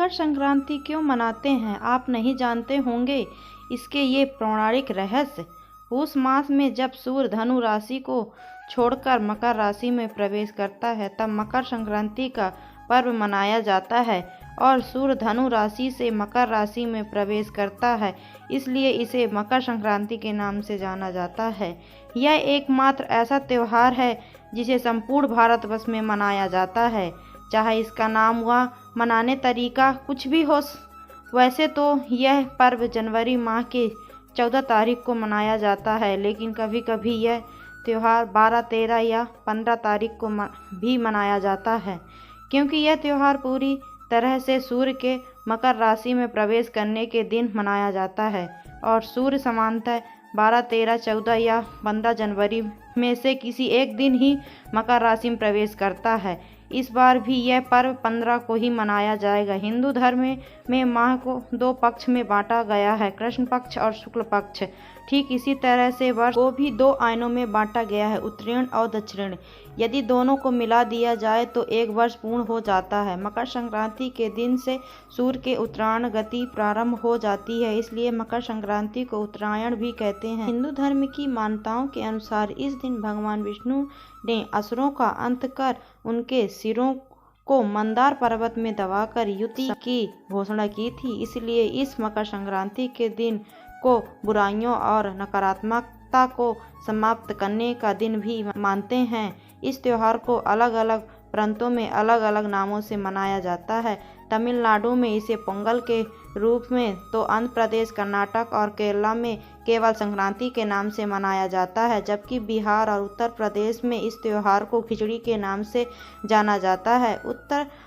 मकर संक्रांति क्यों मनाते हैं आप नहीं जानते होंगे। इसके ये पौराणिक रहस्य। पूष मास में जब सूर्य धनु राशि को छोड़कर मकर राशि में प्रवेश करता है तब मकर संक्रांति का पर्व मनाया जाता है और सूर्य धनु राशि से मकर राशि में प्रवेश करता है, इसलिए इसे मकर संक्रांति के नाम से जाना जाता है। यह एकमात्र ऐसा त्यौहार है जिसे संपूर्ण भारतवर्ष में मनाया जाता है, चाहे इसका नाम व मनाने तरीका कुछ भी हो। वैसे तो यह पर्व जनवरी माह के 14 तारीख को मनाया जाता है, लेकिन कभी कभी यह त्यौहार 12, 13 या 15 तारीख को भी मनाया जाता है, क्योंकि यह त्यौहार पूरी तरह से सूर्य के मकर राशि में प्रवेश करने के दिन मनाया जाता है और सूर्य सामान्यतः 12, 13, 14 या 15 जनवरी में से किसी एक दिन ही मकर राशि में प्रवेश करता है। इस बार भी यह पर्व 15 को ही मनाया जाएगा। हिंदू धर्म में माह को 2 पक्ष में बांटा गया है, कृष्ण पक्ष और शुक्ल पक्ष। ठीक इसी तरह से वर्ष को भी 2 आयनों में बांटा गया है, उत्तरायण और दक्षिण। यदि दोनों को मिला दिया जाए तो एक वर्ष पूर्ण हो जाता है। मकर संक्रांति के दिन से सूर्य के उत्तरायण गति प्रारंभ हो जाती है, इसलिए मकर संक्रांति को उत्तरायण भी कहते हैं। हिंदू धर्म की मान्यताओं के अनुसार इस दिन भगवान विष्णु ने असुरों का अंत कर उनके सिरों को मंदार पर्वत में दबाकर युति की घोषणा की थी, इसलिए इस मकर संक्रांति के दिन को बुराइयों और नकारात्मकता को समाप्त करने का दिन भी मानते हैं। इस त्यौहार को अलग अलग प्रांतों में अलग अलग नामों से मनाया जाता है। तमिलनाडु में इसे पोंगल के रूप में, तो आंध्र प्रदेश, कर्नाटक और केरला में केवल संक्रांति के नाम से मनाया जाता है, जबकि बिहार और उत्तर प्रदेश में इस त्यौहार को खिचड़ी के नाम से जाना जाता है।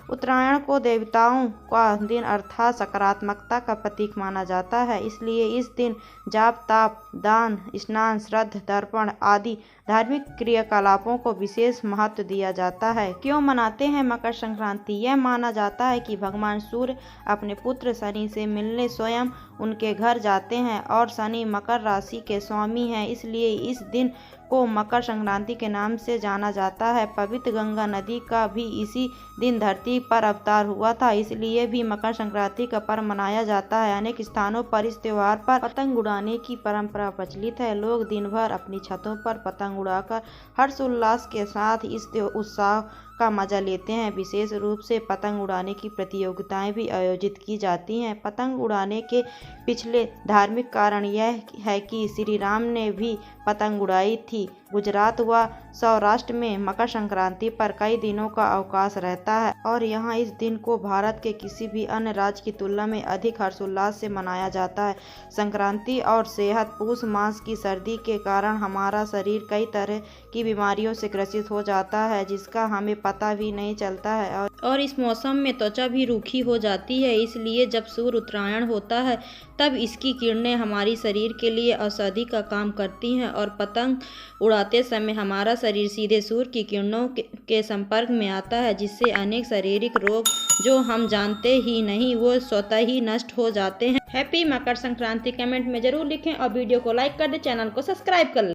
उत्तरायण को देवताओं का दिन अर्थात सकारात्मकता का प्रतीक माना जाता है, इसलिए इस दिन जाप, ताप, दान, स्नान, श्राद्ध, तर्पण आदि धार्मिक क्रियाकलापों को विशेष महत्व दिया जाता है। क्यों मनाते हैं मकर संक्रांति? यह माना जाता है कि भगवान सूर्य अपने पुत्र शनि से मिलने स्वयं उनके घर जाते हैं और शनि मकर राशि के स्वामी हैं, इसलिए इस दिन को मकर संक्रांति के नाम से जाना जाता है। पवित्र गंगा नदी का भी इसी दिन धरती पर अवतार हुआ था, इसलिए भी मकर संक्रांति का पर्व मनाया जाता है। अनेक स्थानों पर इस त्योहार पर पतंग उड़ाने की परंपरा प्रचलित है। लोग दिन भर अपनी छतों पर पतंग उड़ाकर हर्षोल्लास के साथ इस उत्साह का मजा लेते हैं। विशेष रूप से पतंग उड़ाने की प्रतियोगिताएं भी आयोजित की जाती हैं। पतंग उड़ाने के पिछले धार्मिक कारण यह है कि श्री राम ने भी पतंग उड़ाई थी। गुजरात व सौराष्ट्र में मकर संक्रांति पर कई दिनों का अवकाश रहता है और यहाँ इस दिन को भारत के किसी भी अन्य राज्य की तुलना में अधिक हर्षोल्लास से मनाया जाता है। संक्रांति और सेहत। पूष मास की सर्दी के कारण हमारा शरीर कई तरह की बीमारियों से ग्रसित हो जाता है, जिसका हमें पता भी नहीं चलता है और इस मौसम में त्वचा भी रूखी हो जाती है, इसलिए जब सूर्य उत्तरायण होता है तब इसकी किरणें हमारी शरीर के लिए औषधि का काम करती हैं और पतंग उड़ाते समय हमारा शरीर सीधे सूर्य की किरणों के संपर्क में आता है, जिससे अनेक शारीरिक रोग जो हम जानते ही नहीं वो स्वतः ही नष्ट हो जाते हैं। हैप्पी मकर संक्रांति कमेंट में जरूर लिखें और वीडियो को लाइक कर दें, चैनल को सब्सक्राइब कर लें।